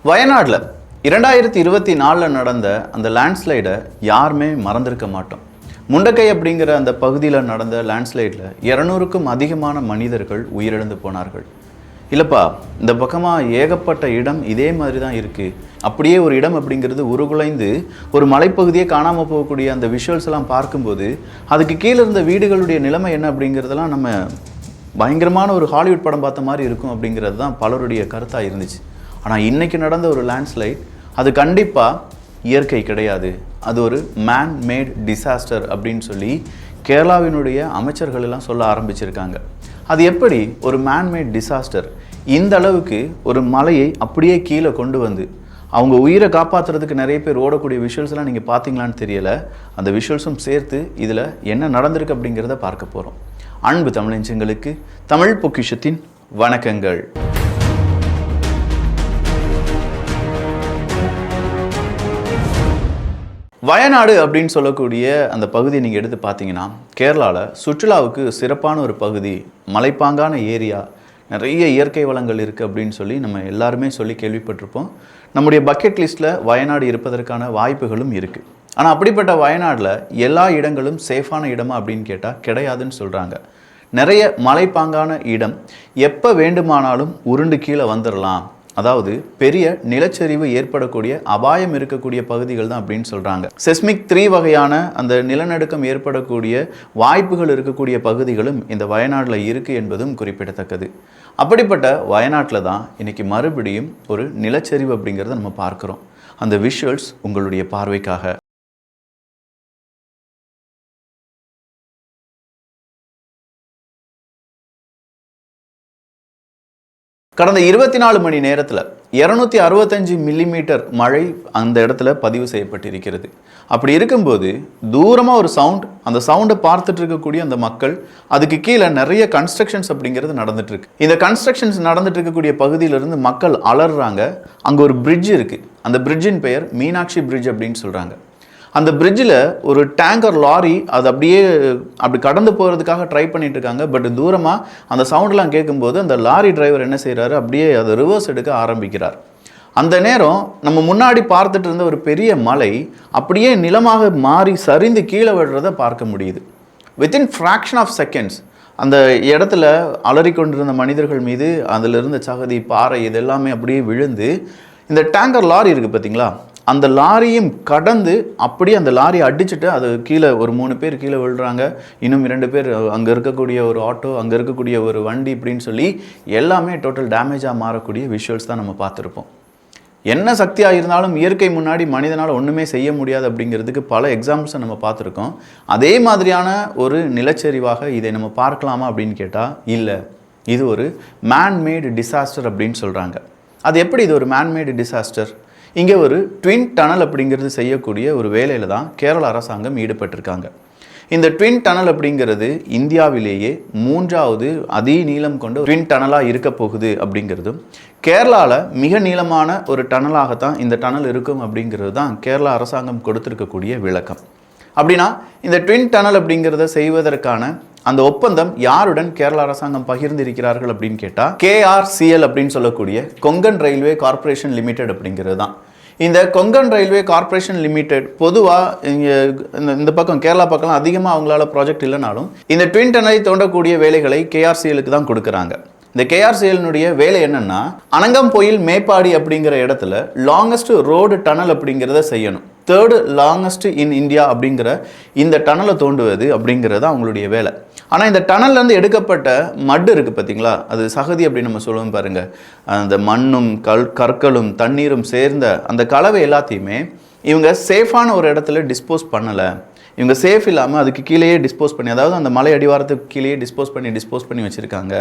வயநாட்டில் 2024 நடந்த அந்த லேண்ட்ஸ்லைடை யாருமே மறந்திருக்க மாட்டோம். முண்டக்கை அப்படிங்கிற அந்த பகுதியில் நடந்த லேண்ட்ஸ்லைடில் 200க்கும் அதிகமான மனிதர்கள் உயிரிழந்து போனார்கள். இல்லைப்பா, இந்த பக்கமாக ஏகப்பட்ட இடம் இதே மாதிரி தான் இருக்குது. அப்படியே ஒரு இடம் அப்படிங்கிறது உருகுலைந்து ஒரு மலைப்பகுதியே காணாமல் போகக்கூடிய அந்த விஷுவல்ஸ் எல்லாம் பார்க்கும்போது அதுக்கு கீழே இருந்த வீடுகளுடைய நிலைமை என்ன அப்படிங்கிறதெல்லாம் நம்ம பயங்கரமான ஒரு ஹாலிவுட் படம் பார்த்த மாதிரி இருக்கும் அப்படிங்கிறது தான் பலருடைய கருத்தாக இருந்துச்சு. ஆனால் இன்றைக்கி நடந்த ஒரு லேண்ட்ஸ்லைட் அது கண்டிப்பாக இயற்கை கிடையாது, அது ஒரு மேன் மேட் டிசாஸ்டர் அப்படின்னு சொல்லி கேரளாவினுடைய அமைச்சர்கள் எல்லாம் சொல்ல ஆரம்பிச்சிருக்காங்க. அது எப்படி ஒரு மேன்மேட் டிசாஸ்டர் இந்த அளவுக்கு ஒரு மலையை அப்படியே கீழே கொண்டு வந்து அவங்க உயிரை காப்பாற்றுறதுக்கு நிறைய பேர் ஓடக்கூடிய விஷுவல்ஸ்லாம் நீங்கள் பார்த்தீங்களான்னு தெரியலை. அந்த விஷுவல்ஸும் சேர்த்து இதில் என்ன நடந்திருக்கு அப்படிங்கிறத பார்க்க போகிறோம். அன்பு தமிழஞ்சங்களுக்கு தமிழ் பொக்கிஷத்தின் வணக்கங்கள். வயநாடு அப்படின்னு சொல்லக்கூடிய அந்த பகுதியை நீங்கள் எடுத்து பார்த்தீங்கன்னா கேரளாவில் சுற்றுலாவுக்கு சிறப்பான ஒரு பகுதி, மலைப்பாங்கான ஏரியா, நிறைய இயற்கை வளங்கள் இருக்குது அப்படின்னு சொல்லி நம்ம எல்லாருமே சொல்லி கேள்விப்பட்டிருப்போம். நம்முடைய பக்கெட் லிஸ்ட்டில் வயநாடு இருப்பதற்கான வாய்ப்புகளும் இருக்குது. ஆனால் அப்படிப்பட்ட வயநாட்டில் எல்லா இடங்களும் சேஃபான இடமா அப்படின்னு கேட்டால் கிடையாதுன்னு சொல்கிறாங்க. நிறைய மலைப்பாங்கான இடம் எப்போ வேண்டுமானாலும் உருண்டு கீழே வந்துடலாம், அதாவது பெரிய நிலச்சரிவு ஏற்படக்கூடிய அபாயம் இருக்கக்கூடிய பகுதிகள் தான் அப்படின்னு சொல்கிறாங்க. செஸ்மிக் 3 வகையான அந்த நிலநடுக்கம் ஏற்படக்கூடிய வாய்ப்புகள் இருக்கக்கூடிய பகுதிகளும் இந்த வயநாட்டில் இருக்குது என்பதும் குறிப்பிடத்தக்கது. அப்படிப்பட்ட வயநாட்டில் தான் இன்றைக்கி மறுபடியும் ஒரு நிலச்சரிவு அப்படிங்கிறத நம்ம பார்க்குறோம். அந்த விஷுவல்ஸ் உங்களுடைய பார்வைக்காக. கடந்த 24 மணி நேரத்தில் 265 மில்லிமீட்டர் மழை அந்த இடத்துல பதிவு செய்யப்பட்டிருக்கிறது. அப்படி இருக்கும்போது தூரமாக ஒரு சவுண்ட், அந்த சவுண்டை பார்த்துட்டு இருக்கக்கூடிய அந்த மக்கள், அதுக்கு கீழே நிறைய கன்ஸ்ட்ரக்ஷன்ஸ் அப்படிங்கிறது நடந்துட்டு இருக்கு. இந்த கன்ஸ்ட்ரக்ஷன்ஸ் நடந்துட்டு இருக்கக்கூடிய பகுதியிலிருந்து மக்கள் அலறாங்க. அங்கே ஒரு பிரிட்ஜ் இருக்குது, அந்த பிரிட்ஜின் பெயர் மீனாட்சி பிரிட்ஜ் அப்படின்னு சொல்கிறாங்க. அந்த பிரிட்ஜில் ஒரு டேங்கர் லாரி அது அப்படி கடந்து போகிறதுக்காக ட்ரை பண்ணிட்டு இருக்காங்க. பட் தூரமாக அந்த சவுண்டெலாம் கேட்கும்போது அந்த லாரி டிரைவர் என்ன செய்கிறாரு, அப்படியே அதை ரிவர்ஸ் எடுக்க ஆரம்பிக்கிறார். அந்த நேரம் நம்ம முன்னாடி பார்த்துட்டு இருந்த ஒரு பெரிய மலை அப்படியே நிலமாக மாறி சரிந்து கீழே விடுறதை பார்க்க முடியுது. வித்தின் ஃப்ராக்ஷன் ஆஃப் செகண்ட்ஸ் அந்த இடத்துல அலறிக்கொண்டிருந்த மனிதர்கள் மீது அதில் இருந்த சகதி, பாறை இது எல்லாமே அப்படியே விழுந்து இந்த டேங்கர் லாரி இருக்குது பார்த்தீங்களா, அந்த லாரியும் கடந்து அப்படியே அந்த லாரியை அடிச்சுட்டு அது கீழே ஒரு 3 பேர் கீழே விழுறாங்க. இன்னும் 2 பேர் அங்கே இருக்கக்கூடிய ஒரு ஆட்டோ, அங்கே இருக்கக்கூடிய ஒரு வண்டி இப்படின்னு சொல்லி எல்லாமே டோட்டல் டேமேஜாக மாறக்கூடிய விஷுவல்ஸ் தான் நம்ம பார்த்துருப்போம். என்ன சக்தியாக இருந்தாலும் இயற்கை முன்னாடி மனிதனால் ஒன்றுமே செய்ய முடியாது அப்படிங்கிறதுக்கு பல எக்ஸாம்பிள்ஸை நம்ம பார்த்துருக்கோம். அதே மாதிரியான ஒரு நிலச்சரிவாக இதை நம்ம பார்க்கலாமா அப்படின்னு கேட்டால் இல்லை, இது ஒரு மேன்மேடு டிசாஸ்டர் அப்படின்னு சொல்கிறாங்க. அது எப்படி இது ஒரு மேன்மேடு டிசாஸ்டர்? இங்கே ஒரு ட்வின் டனல் அப்படிங்கிறது செய்யக்கூடிய ஒரு வேலையில் தான் கேரள அரசாங்கம் ஈடுபட்டிருக்காங்க. இந்த ட்வின் டனல் அப்படிங்கிறது இந்தியாவிலேயே 3வது அதி நீளம் கொண்ட ட்வின் டனலாக இருக்க போகுது அப்படிங்கிறதும், கேரளாவில் மிக நீளமான ஒரு டனலாகத்தான் இந்த டனல் இருக்கும் அப்படிங்கிறது தான் கேரளா அரசாங்கம் கொடுத்துருக்கக்கூடிய விளக்கம். அப்படின்னா இந்த ட்வின் டனல் அப்படிங்கிறத செய்வதற்கான அந்த ஒப்பந்தம் யாருடன் கேரள அரசாங்கம் பகிர்ந்திருக்கிறார்கள் அப்படின்னு கேட்டால் KRCL அப்படின்னு சொல்லக்கூடிய கொங்கன் ரயில்வே கார்பரேஷன் லிமிடெட் அப்படிங்கிறது தான். இந்த கொங்கன் ரயில்வே கார்பரேஷன் லிமிடெட் பொதுவாக இங்கே இந்த பக்கம் கேரளா பக்கம்லாம் அதிகமாக அவங்களால ப்ராஜெக்ட் இல்லைனாலும் இந்த ட்வின் டனலை தோண்டக்கூடிய வேலைகளை KRCLக்கு தான் கொடுக்குறாங்க. இந்த KRCLனுடைய வேலை என்னன்னா, அனங்கம்போயில் மேப்பாடி அப்படிங்கிற இடத்துல லாங்கஸ்ட் ரோடு டனல் அப்படிங்கிறத செய்யணும். 3rd லாங்கஸ்ட் இன் இந்தியா அப்படிங்கிற இந்த டனலை தோண்டுவது அப்படிங்கிறது அவங்களுடைய வேலை. ஆனால் இந்த டனல்லேருந்து எடுக்கப்பட்ட மட்டு இருக்குது பார்த்தீங்களா, அது சகதி அப்படின்னு நம்ம சொல்லுவோம் பாருங்கள். அந்த மண்ணும் கற்களும் தண்ணீரும் சேர்ந்த அந்த கலவை எல்லாத்தையுமே இவங்க சேஃபான ஒரு இடத்துல டிஸ்போஸ் பண்ணலை. இவங்க சேஃப் இல்லாமல் அதுக்கு கீழேயே டிஸ்போஸ் பண்ணி, அதாவது அந்த மலை அடிவாரத்துக்கு கீழேயே டிஸ்போஸ் பண்ணி வச்சுருக்காங்க.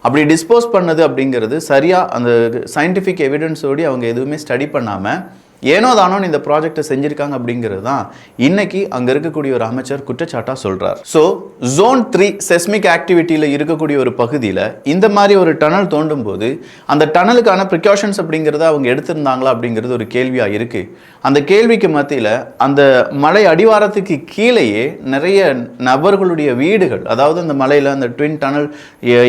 அப்படி டிஸ்போஸ் பண்ணது அப்படிங்கிறது சரியாக அந்த சயின்டிஃபிக் எவிடன்ஸோடு அவங்க எதுவுமே ஸ்டடி பண்ணாமல் ஏனோ தானோன்னு இந்த ப்ராஜெக்டை செஞ்சுருக்காங்க அப்படிங்கிறது தான் இன்னைக்கு அங்கே இருக்கக்கூடிய ஒரு அமைச்சர் குற்றச்சாட்டாக சொல்கிறார். ஸோ Zone 3 செஸ்மிக் ஆக்டிவிட்டியில் இருக்கக்கூடிய ஒரு பகுதியில் இந்த மாதிரி ஒரு டனல் தோண்டும் போது அந்த டனலுக்கான ப்ரிகாஷன்ஸ் அப்படிங்கிறத அவங்க எடுத்திருந்தாங்களா அப்படிங்கிறது ஒரு கேள்வியாக இருக்குது. அந்த கேள்விக்கு மத்தியில் அந்த மலை அடிவாரத்துக்கு கீழேயே நிறைய நபர்களுடைய வீடுகள், அதாவது அந்த மலையில் அந்த ட்வின் டனல்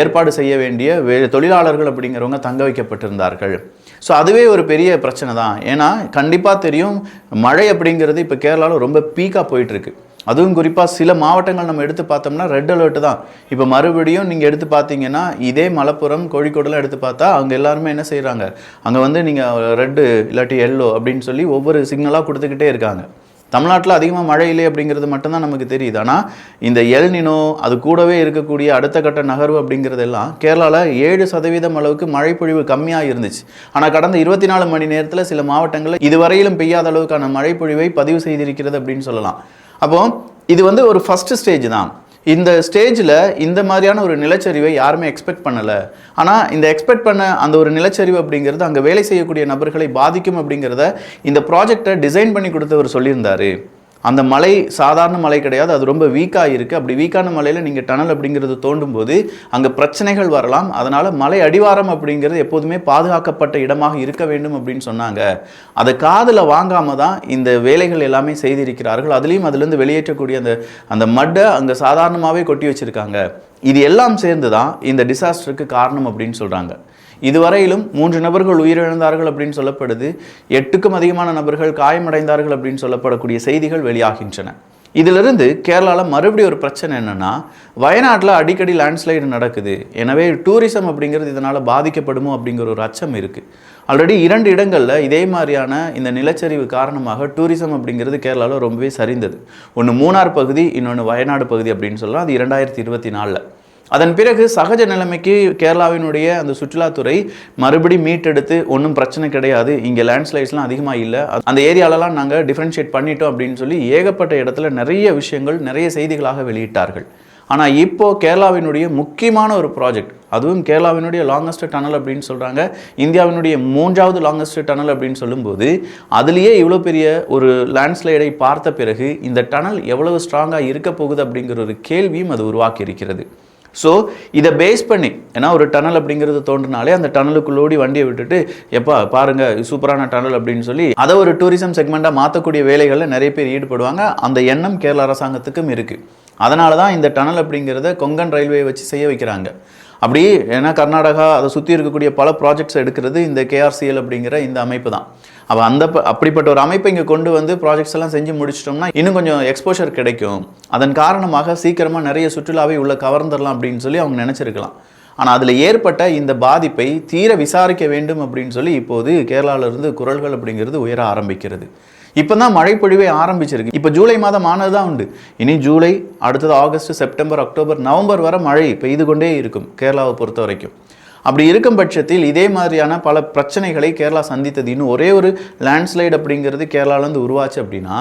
ஏற்பாடு செய்ய வேண்டிய தொழிலாளர்கள் அப்படிங்கிறவங்க தங்க வைக்கப்பட்டிருந்தார்கள். ஸோ அதுவே ஒரு பெரிய பிரச்சனை தான். ஏன்னா கண்டிப்பாக தெரியும், மழை அப்படிங்கிறது இப்போ கேரளாவில் ரொம்ப பீக்காக போயிட்டுருக்கு. அதுவும் குறிப்பாக சில மாவட்டங்கள் நம்ம எடுத்து பார்த்தோம்னா ரெட் அலர்ட் தான். இப்போ மறுபடியும் நீங்கள் எடுத்து பார்த்தீங்கன்னா இதே மலப்புரம் கோழிக்கோடெலாம் எடுத்து பார்த்தா அங்கே எல்லாருமே என்ன செய்கிறாங்க, அங்கே வந்து நீங்கள் ரெட்டு இல்லாட்டி எல்லோ அப்படின்னு சொல்லி ஒவ்வொரு சிக்னலாக கொடுத்துக்கிட்டே இருக்காங்க. தமிழ்நாட்டில் அதிகமாக மழை இல்லை அப்படிங்கிறது மட்டும்தான் நமக்கு தெரியுது. ஆனால் இந்த எல் நினோ அது கூடவே இருக்கக்கூடிய அடுத்த கட்ட நகர்வு அப்படிங்கிறதெல்லாம் கேரளாவில் 7% அளவுக்கு மழைப்பொழிவு கம்மியாக இருந்துச்சு. ஆனால் கடந்த 24 மணி நேரத்தில் சில மாவட்டங்களில் இதுவரையிலும் பெய்யாத அளவுக்கான மழைப்பொழிவை பதிவு செய்திருக்கிறது அப்படின்னு சொல்லலாம். அப்போ இது வந்து ஒரு ஃபர்ஸ்ட் ஸ்டேஜ் தான். இந்த ஸ்டேஜில் இந்த மாதிரியான ஒரு நிலச்சரிவை யாருமே எக்ஸ்பெக்ட் பண்ணலை. ஆனால் இந்த எக்ஸ்பெக்ட் பண்ண அந்த ஒரு நிலச்சரிவு அப்படிங்கிறது அங்கே வேலை செய்யக்கூடிய நபர்களை பாதிக்கும் அப்படிங்கிறத இந்த ப்ராஜெக்டை டிசைன் பண்ணி கொடுத்தவர் சொல்லியிருந்தார். அந்த மலை சாதாரண மலை கிடையாது, அது ரொம்ப வீக்காக இருக்குது. அப்படி வீக்கான மலையில் நீங்கள் டனல் அப்படிங்கிறது தோண்டும் போது அங்கே பிரச்சனைகள் வரலாம். அதனால் மலை அடிவாரம் அப்படிங்கிறது எப்போதுமே பாதுகாக்கப்பட்ட இடமாக இருக்க வேண்டும் அப்படின்னு சொன்னாங்க. அதை காதில் வாங்காமல் தான் இந்த வேலைகள் எல்லாமே செய்திருக்கிறார்கள். அதுலேயும் அதுலேருந்து வெளியேற்றக்கூடிய அந்த மட்டை அங்கே சாதாரணமாகவே கொட்டி வச்சுருக்காங்க. இது எல்லாம் சேர்ந்து தான் இந்த டிசாஸ்டருக்கு காரணம் அப்படின்னு சொல்கிறாங்க. இதுவரையிலும் 3 நபர்கள் உயிரிழந்தார்கள் அப்படின்னு சொல்லப்படுது. 8க்கும் அதிகமான நபர்கள் காயமடைந்தார்கள் அப்படின்னு சொல்லப்படக்கூடிய செய்திகள் வெளியாகின்றன. இதிலிருந்து கேரளாவில் மறுபடியும் ஒரு பிரச்சனை என்னென்னா, வயநாட்டில் அடிக்கடி லேண்ட்ஸ்லைடு நடக்குது. எனவே டூரிசம் அப்படிங்கிறது இதனால் பாதிக்கப்படுமோ அப்படிங்கிற ஒரு அச்சம் இருக்குது. ஆல்ரெடி 2 இடங்களில் இதே மாதிரியான இந்த நிலச்சரிவு காரணமாக டூரிசம் அப்படிங்கிறது கேரளாவில் ரொம்பவே சரிந்தது. ஒன்று மூணார் பகுதி, இன்னொன்று வயநாடு பகுதி அப்படின்னு சொல்லலாம். அது 2024. அதன் பிறகு சகஜ நிலைமைக்கு கேரளாவினுடைய அந்த சுற்றுலாத்துறை மறுபடி மீட்டெடுத்து ஒன்றும் பிரச்சனை கிடையாது, இங்கே லேண்ட்ஸ்லைட்ஸ்லாம் அதிகமாக இல்லை, அந்த ஏரியாலலாம் நாங்கள் டிஃப்ரென்ஷியேட் பண்ணிட்டோம் அப்படின்னு சொல்லி ஏகப்பட்ட இடத்துல நிறைய விஷயங்கள் நிறைய செய்திகளாக வெளியிட்டார்கள். ஆனால் இப்போது கேரளாவினுடைய முக்கியமான ஒரு ப்ராஜெக்ட், அதுவும் கேரளாவினுடைய லாங்கஸ்ட் டனல் அப்படின்னு சொல்கிறாங்க, இந்தியாவினுடைய 3வது லாங்கஸ்ட் டனல் அப்படின்னு சொல்லும்போது அதுலேயே இவ்வளோ பெரிய ஒரு லேண்ட்ஸ்லைடை பார்த்த பிறகு இந்த டனல் எவ்வளவு ஸ்ட்ராங்காக இருக்க போகுது அப்படிங்கிற ஒரு கேள்வியும் அது உருவாக்கி இருக்கிறது. ஸோ இதை பேஸ் பண்ணி, ஏன்னா ஒரு டனல் அப்படிங்கிறது தோன்றினாலே அந்த டனலுக்குள்ளோடி வண்டியை விட்டுட்டு எப்பா பாருங்கள் சூப்பரான டனல் அப்படின்னு சொல்லி அதை ஒரு டூரிசம் செக்மெண்ட்டாக மாற்றக்கூடிய வேலைகளில் நிறைய பேர் ஈடுபடுவாங்க. அந்த எண்ணம் கேரள அரசாங்கத்துக்கும் இருக்குது. அதனால தான் இந்த டனல் அப்படிங்கிறத கொங்கன் ரயில்வேயை வச்சு செய்ய வைக்கிறாங்க. அப்படி ஏன்னா கர்நாடகா அதை சுற்றி இருக்கக்கூடிய பல ப்ராஜெக்ட்ஸ் எடுக்கிறது இந்த KRCL அப்படிங்கிற இந்த அமைப்பு தான். அப்போ அப்படிப்பட்ட ஒரு அமைப்பை இங்கே கொண்டு வந்து ப்ராஜெக்ட்ஸ் எல்லாம் செஞ்சு முடிச்சிட்டோம்னா இன்னும் கொஞ்சம் எக்ஸ்போஷர் கிடைக்கும். அதன் காரணமாக சீக்கிரமாக நிறைய சுற்றுலாவை உள்ள கவர்ந்துடலாம் அப்படின்னு சொல்லி அவங்க நினச்சிருக்கலாம். ஆனால் அதில் ஏற்பட்ட இந்த பாதிப்பை தீர விசாரிக்க வேண்டும் அப்படின்னு சொல்லி இப்போது கேரளாவிலிருந்து குரல்கள் அப்படிங்கிறது உயர ஆரம்பிக்கிறது. இப்போ தான் மழைப்பொழிவே ஆரம்பிச்சிருக்கு. இப்போ ஜூலை மாதம் ஆனது தான் உண்டு. இனி ஜூலை, அடுத்தது ஆகஸ்ட், செப்டம்பர், அக்டோபர், நவம்பர் வரை மழை பெய்து கொண்டே இருக்கும் கேரளாவை பொறுத்த வரைக்கும். அப்படி இருக்கும் பட்சத்தில் இதே மாதிரியான பல பிரச்சனைகளை கேரளா சந்தித்தது. இன்னும் ஒரே ஒரு லேண்ட்ஸ்லைடு அப்படிங்கிறது கேரளாவிலேருந்து உருவாச்சு அப்படின்னா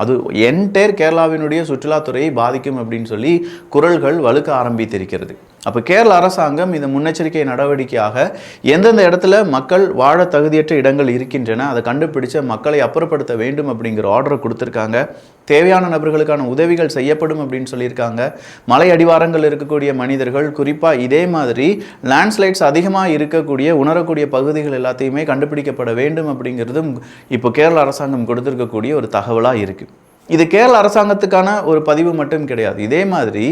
அது என்டையர் கேரளாவினுடைய சுற்றுலாத்துறையை பாதிக்கும் அப்படின்னு சொல்லி குரல்கள் வலுக்க ஆரம்பித்திருக்கிறது. அப்போ கேரள அரசாங்கம் இந்த முன்னெச்சரிக்கை நடவடிக்கையாக எந்தெந்த இடத்துல மக்கள் வாழ தகுதியற்ற இடங்கள் இருக்கின்றன அதை கண்டுபிடிச்ச மக்களை அப்புறப்படுத்த வேண்டும் அப்படிங்கிற ஆர்டரை கொடுத்துருக்காங்க. தேவையான நபர்களுக்கான உதவிகள் செய்யப்படும் அப்படின்னு சொல்லியிருக்காங்க. மலை அடிவாரங்கள் இருக்கக்கூடிய மனிதர்கள், குறிப்பாக இதே மாதிரி லேண்ட்ஸ்லைட்ஸ் அதிகமாக இருக்கக்கூடிய உணரக்கூடிய பகுதிகள் எல்லாத்தையுமே கண்டுபிடிக்கப்பட வேண்டும் அப்படிங்கிறதும் இப்போ கேரள அரசாங்கம் கொடுத்துருக்கக்கூடிய ஒரு தகவலாக இருக்குது. இது கேரள அரசாங்கத்துக்கான ஒரு பதிவு மட்டும் கிடையாது. இதே மாதிரி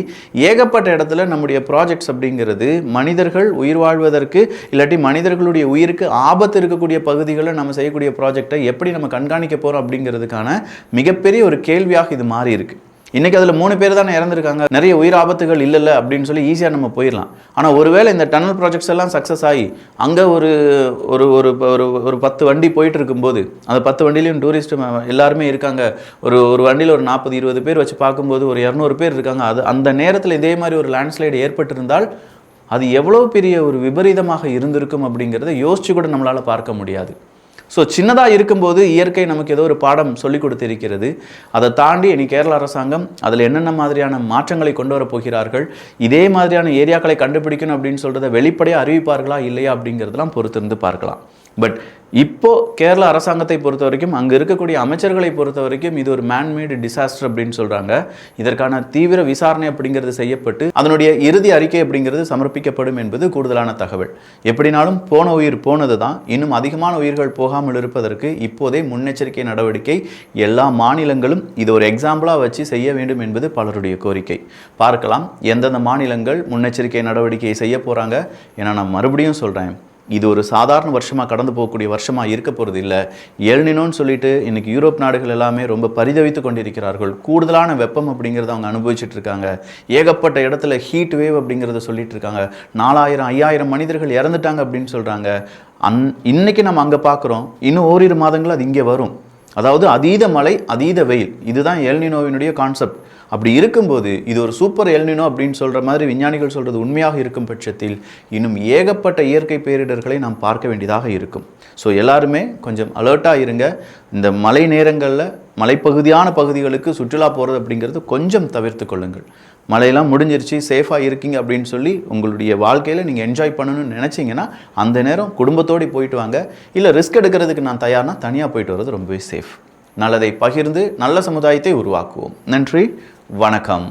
ஏகப்பட்ட இடத்துல நம்முடைய ப்ராஜெக்ட்ஸ் அப்படிங்கிறது மனிதர்கள் உயிர் வாழ்வதற்கு இல்லாட்டி மனிதர்களுடைய உயிருக்கு ஆபத்து இருக்கக்கூடிய பகுதிகளில் நம்ம செய்யக்கூடிய ப்ராஜெக்டை எப்படி நம்ம கண்காணிக்க போகிறோம் அப்படிங்கிறதுக்கான மிகப்பெரிய ஒரு கேள்வியாக இது மாறி இருக்குது. இன்றைக்கி அதில் 3 பேர் தானே இறந்துருக்காங்க, நிறைய உயிர் ஆபத்துகள் இல்லைல்ல அப்படின்னு சொல்லி ஈஸியாக நம்ம போயிடலாம். ஆனால் ஒருவேளை இந்த டனல் ப்ராஜெக்ட்ஸ் எல்லாம் சக்ஸஸ் ஆகி அங்கே ஒரு ஒரு ஒரு 10 வண்டி போயிட்டு இருக்கும்போது அந்த 10 வண்டிலையும் டூரிஸ்ட் எல்லாருமே இருக்காங்க, ஒரு வண்டியில் ஒரு 40-20 பேர் வச்சு பார்க்கும்போது ஒரு 200 பேர் இருக்காங்க. அந்த நேரத்தில் இதே மாதிரி ஒரு லேண்ட்ஸ்லைடு ஏற்பட்டிருந்தால் அது எவ்வளோ பெரிய ஒரு விபரீதமாக இருந்திருக்கும் அப்படிங்கிறத யோசிச்சு கூட நம்மளால் பார்க்க முடியாது. ஸோ சின்னதாக இருக்கும்போது இயற்கை நமக்கு ஏதோ ஒரு பாடம் சொல்லிக் கொடுத்திருக்கிறது. அதை தாண்டி இனி கேரள அரசாங்கம் அதில் என்னென்ன மாதிரியான மாற்றங்களை கொண்டு வரப் போகிறார்கள், இதே மாதிரியான ஏரியாக்களை கண்டுபிடிக்கணும் அப்படின்னு சொல்கிறத வெளிப்படையாக அறிவிப்பார்களா இல்லையா அப்படிங்கிறதெல்லாம் பொறுத்திருந்து பார்க்கலாம். பட் இப்போது கேரள அரசாங்கத்தை பொறுத்த வரைக்கும் அங்கே இருக்கக்கூடிய அமைச்சர்களை பொறுத்த வரைக்கும் இது ஒரு மேன்மேடு டிசாஸ்டர் அப்படின்னு சொல்கிறாங்க. இதற்கான தீவிர விசாரணை அப்படிங்கிறது செய்யப்பட்டு அதனுடைய இறுதி அறிக்கை அப்படிங்கிறது சமர்ப்பிக்கப்படும் என்பது கூடுதலான தகவல். எப்படினாலும் போன உயிர் போனது தான். இன்னும் அதிகமான உயிர்கள் போகாமல் இருப்பதற்கு இப்போதே முன்னெச்சரிக்கை நடவடிக்கை எல்லா மாநிலங்களும் இது ஒரு எக்ஸாம்பிளாக வச்சு செய்ய வேண்டும் என்பது பலருடைய கோரிக்கை. பார்க்கலாம் எந்தெந்த மாநிலங்கள் முன்னெச்சரிக்கை நடவடிக்கையை செய்ய போகிறாங்க. ஏன்னா நான் மறுபடியும் சொல்கிறேன், இது ஒரு சாதாரண வருஷமாக கடந்து போகக்கூடிய வருஷமாக இருக்க போகிறது இல்லை. எல்னினோன்னு சொல்லிட்டு இன்றைக்கி யூரோப் நாடுகள் எல்லாமே ரொம்ப பரிதவித்து கொண்டிருக்கிறார்கள். கூடுதலான வெப்பம் அப்படிங்கிறத அவங்க அனுபவிச்சுட்டு இருக்காங்க. ஏகப்பட்ட இடத்துல ஹீட் வேவ் அப்படிங்கிறத சொல்லிட்டு இருக்காங்க. 4000-5000 மனிதர்கள் இறந்துட்டாங்க அப்படின்னு சொல்கிறாங்க. இன்னைக்கு நம்ம அங்கே பார்க்குறோம், இன்னும் ஓரிரு மாதங்கள் அது இங்கே வரும். அதாவது அதீத மழை, அதீத வெயில், இதுதான் எல்னினோவினுடைய கான்செப்ட். அப்படி இருக்கும்போது இது ஒரு சூப்பர் எல்னினோ அப்படின்னு சொல்கிற மாதிரி விஞ்ஞானிகள் சொல்கிறது உண்மையாக இருக்கும் பட்சத்தில் இன்னும் ஏகப்பட்ட இயற்கை பேரிடர்களை நாம் பார்க்க வேண்டியதாக இருக்கும். ஸோ எல்லாருமே கொஞ்சம் அலர்ட்டாக இருங்க. இந்த மழை நேரங்களில் மலைப்பகுதியான பகுதிகளுக்கு சுற்றுலா போகிறது அப்படிங்கிறது கொஞ்சம் தவிர்த்து கொள்ளுங்கள். மழையெல்லாம் முடிஞ்சிருச்சு, சேஃபாக இருக்கீங்க அப்படின்னு சொல்லி உங்களுடைய வாழ்க்கையில் நீங்கள் என்ஜாய் பண்ணணும்னு நினச்சிங்கன்னா அந்த நேரம் குடும்பத்தோடு போயிட்டு வாங்க. இல்லை ரிஸ்க் எடுக்கிறதுக்கு நான் தயார்னா தனியாக போயிட்டு வர்றது ரொம்பவே சேஃப். நல்லதை பகிர்ந்து நல்ல சமுதாயத்தை உருவாக்குவோம். நன்றி, வணக்கம்.